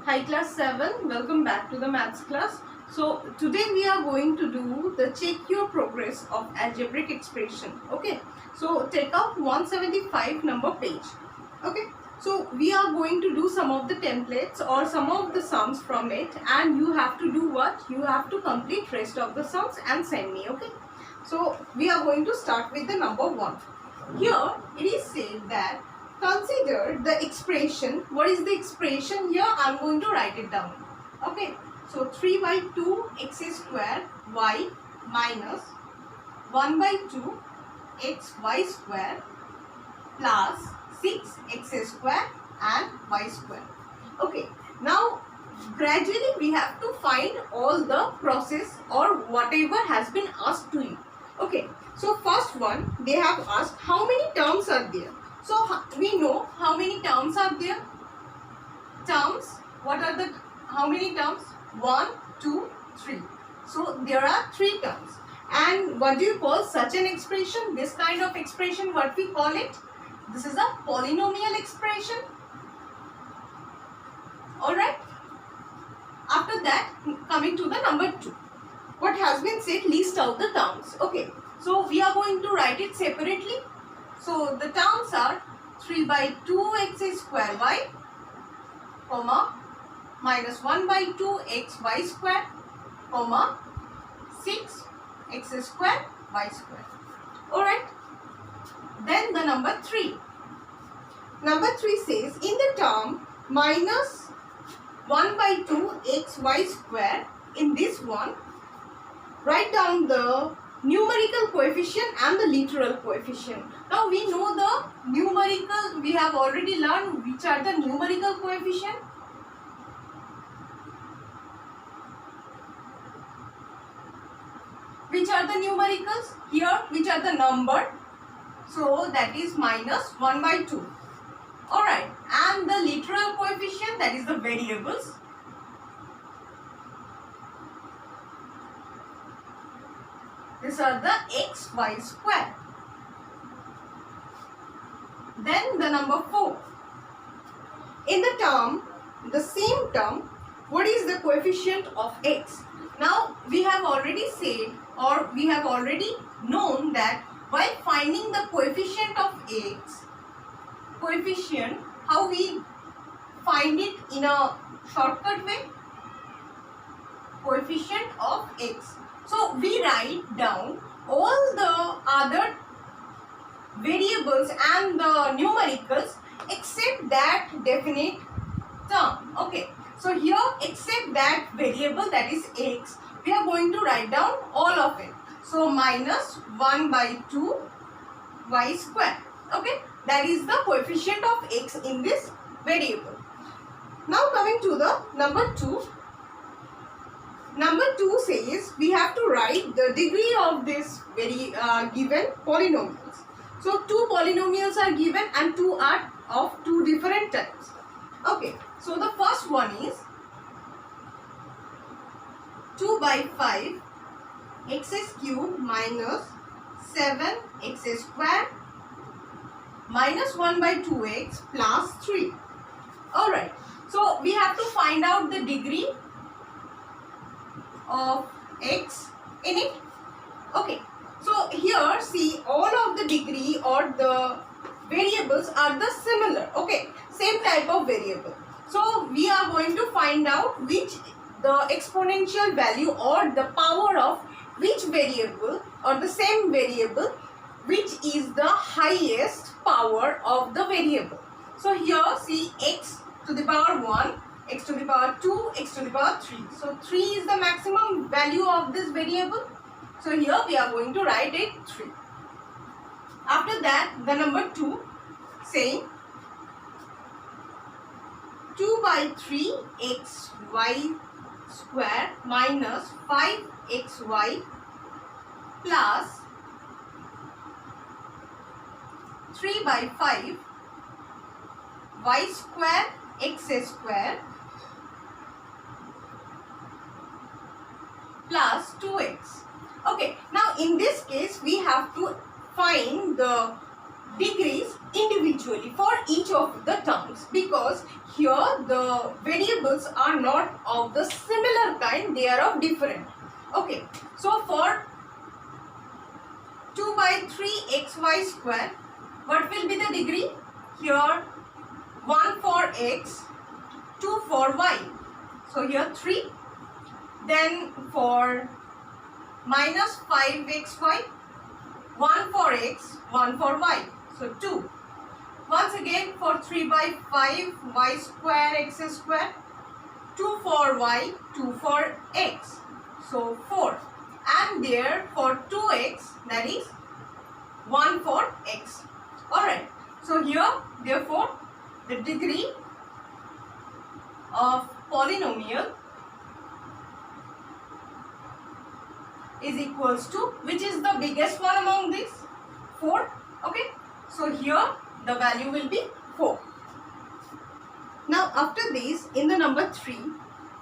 Hi class 7, welcome back to the maths class. So today we are going to do the check your progress of algebraic expression. Okay, so take out 175 number page. Okay, so we are going to do some of the templates or some of the sums from it, and you have to do what? You have to complete rest of the sums and send me. Okay, so we are going to start with the number 1. Here it is said that consider the expression. What is the expression here? I am going to write it down. Okay. So 3 by 2 x square y minus 1 by 2 x y square plus 6 x square and y square. Okay. Now gradually we have to find all the process or whatever has been asked to you. Okay. So first one, they have asked how many terms are there. So we know how many terms are there. Terms, what are the, how many terms? 1, 2, 3. So there are 3 terms. And what do you call such an expression? This kind of expression, what we call it? This is a polynomial expression. Alright. After that, coming to the number 2. What has been said, list out the terms. Okay. So we are going to write it separately. So the terms are 3 by 2 x square y, comma, minus 1 by 2 x y square, comma, 6 x square y square. Alright. Then the number 3. Number 3 says in the term minus 1 by 2 x y square, in this one, write down the numerical coefficient and the literal coefficient. Now we know the numerical, we have already learned which are the numerical coefficient. Which are the numericals? Here, which are the number? So that is minus 1 by 2. Alright, and the literal coefficient, that is the variables. These are the x, y square. Then the number 4. In the term, the same term, what is the coefficient of x? Now, we have already said or we have already known that while finding the coefficient of x, coefficient, how we find it in a shortcut way? Coefficient of x. So we write down all the other variables and the numericals except that definite term. Okay. So here except that variable, that is x, we are going to write down all of it. So minus 1 by 2 y square. Okay. That is the coefficient of x in this variable. Now coming to the number 2. Number 2 says we have to write the degree of this given polynomials. So 2 polynomials are given and 2 are of 2 different types. Okay, so the first one is 2 by 5 x cube minus 7 x square minus 1 by 2x plus 3. Alright, so we have to find out the degree of x in it. Okay, so here see all of the degree or the variables are the similar. Okay, same type of variable. So we are going to find out which the exponential value or the power of which variable or the same variable, which is the highest power of the variable. So here see x to the power 1, x to the power 2, x to the power 3. So 3 is the maximum value of this variable. So here we are going to write it 3. After that, the number 2 saying 2 by 3 xy square minus 5xy plus 3 by 5 y square x square plus 2x. Okay, now in this case we have to find the degrees individually for each of the terms, because here the variables are not of the similar kind, they are of different. Okay, so for 2 by 3 xy square, what will be the degree? Here 1 for x, 2 for y. So here 3. Then for minus 5xy, 1 for x, 1 for y. So 2. Once again for 3 by 5 y square x square, 2 for y, 2 for x. So 4. And there for 2x, that is 1 for x. Alright. So here therefore the degree of polynomial is equals to, which is the biggest one among these? 4. Okay. So here the value will be 4. Now after this, in the number 3,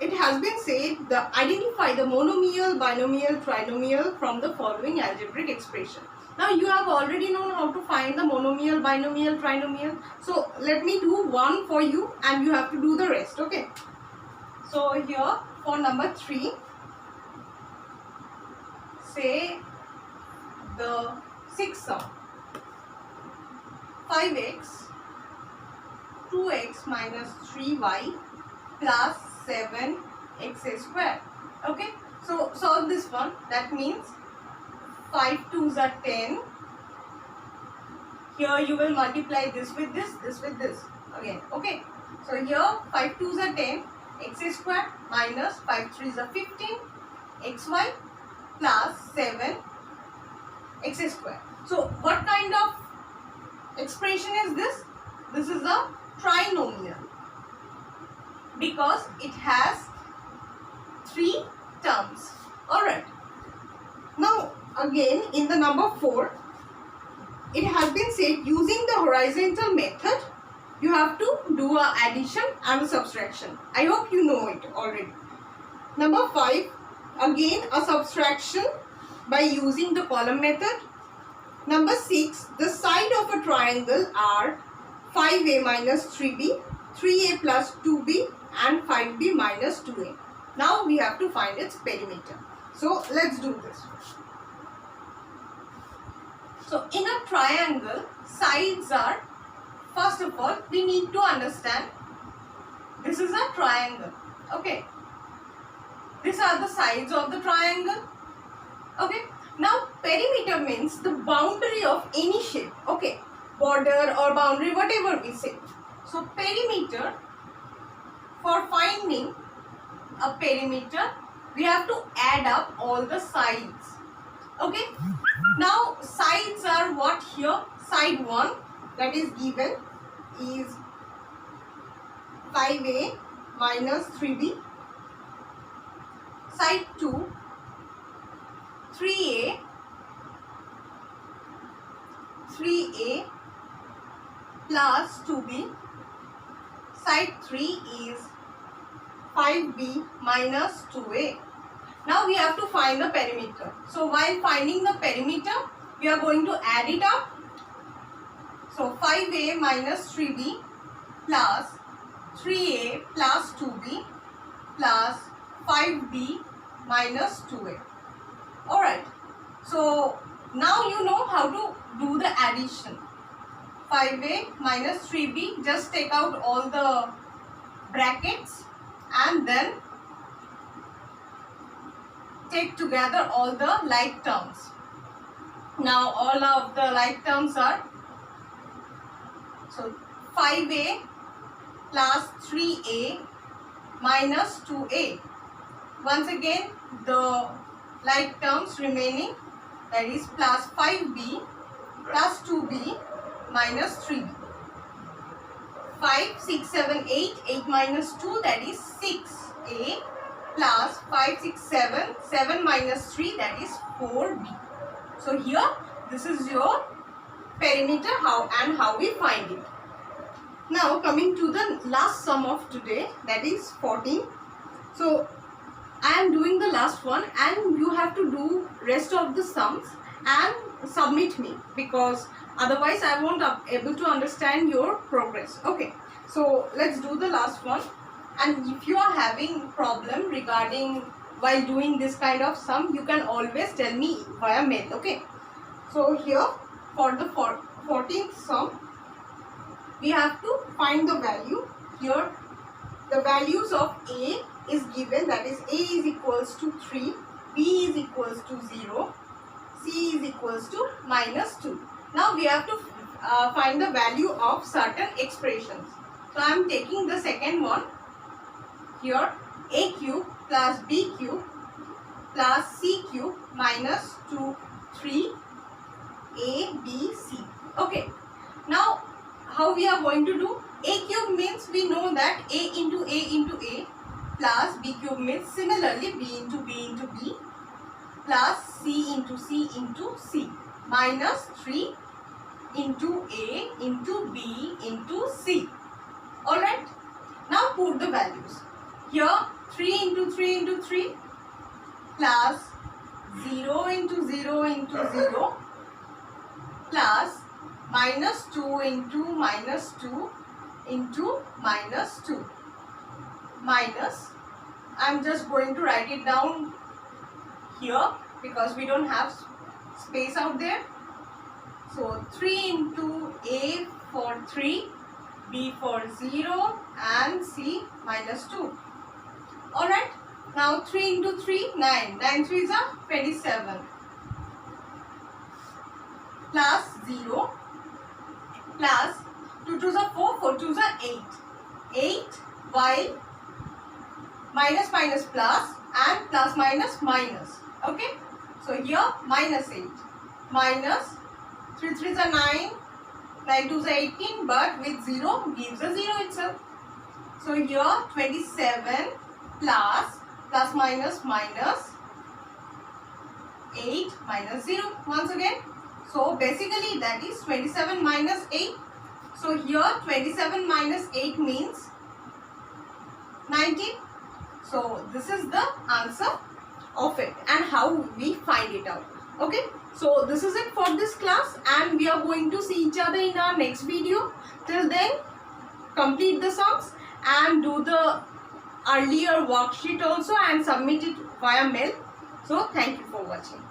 it has been said identify the monomial, binomial, trinomial from the following algebraic expression. Now you have already known how to find the monomial, binomial, trinomial. So let me do one for you and you have to do the rest. Okay. So here for number 3, say the 6th sum, 5x 2x minus 3y plus 7x square. Okay, so solve this one. That means 5 2s are 10. Here you will multiply this with this with this again. Okay, so here 5 2s are 10, x square minus 5 3s are 15, xy plus 7 x square. So what kind of expression is this? This is a trinomial because it has 3 terms. Alright. Now again in the number 4, it has been said using the horizontal method you have to do a addition and a subtraction. I hope you know it already. Number 5, again a subtraction by using the column method. Number 6, the side of a triangle are 5a minus 3b, 3a plus 2b and 5b minus 2a. Now we have to find its perimeter. So let's do this. So in a triangle, sides are, first of all, we need to understand this is a triangle. Okay. These are the sides of the triangle. Okay. Now perimeter means the boundary of any shape. Okay. Border or boundary, whatever we say. So perimeter, for finding a perimeter, we have to add up all the sides. Okay. Now sides are what here? Side 1 that is given is 5a minus 3b. Side 2, 3a plus 2b. Side 3 is 5b minus 2a. Now we have to find the perimeter. So while finding the perimeter, we are going to add it up. So 5a minus 3b plus 3a plus 2b plus 5b minus 2a. Alright. So now you know how to do the addition. 5a minus 3b, just take out all the brackets and then take together all the like terms. Now all of the like terms are, so 5a plus 3a minus 2a. Once again the like terms remaining, that is plus 5b plus 2b minus 3b. 5, 6, 7, 8, 8 minus 2, that is 6a plus 5, 6, 7, 7 minus 3, that is 4b. So here this is your perimeter, how we find it. Now coming to the last sum of today, that is 14. So I am doing the last one and you have to do rest of the sums and submit me, because Otherwise I won't able to understand your progress. Okay, so let's do the last one. And if you are having problem regarding while doing this kind of sum, you can always tell me via mail. Okay, so here for the 14th sum, we have to find the value. Here the values of A is given, that is A is equals to 3, B is equals to 0, C is equals to -2. Now we have to find the value of certain expressions. So I am taking the second one. Here A cube plus B cube plus C cube minus 2, 3 A, B, C. Okay. Now how we are going to do? A cube means we know that A into A plus B cube means similarly B into B plus C into C minus 3 into A into B into C. Alright. Now put the values. Here 3 into 3 plus 0 into 0 into 0 plus -2 into -2 into -2 minus, I am just going to write it down here because we don't have space out there. So 3 into A for 3, B for 0 and C -2. Alright, now 3 into 3, 9. 9 3s are 27 plus 0 plus 2 2s are 4, 4 2s are 8. 8 while minus minus plus and plus minus minus. Okay, so here -8 minus 3 3s are 9, 9 2s are 18, but with 0 gives a 0 itself. So here 27 plus minus minus 8 minus 0 once again. So basically that is 27 minus 8. So here 27 minus 8 means 19. So this is the answer of it and how we find it out. Okay, so this is it for this class and we are going to see each other in our next video. Till then, complete the sums and do the earlier worksheet also and submit it via mail. So thank you for watching.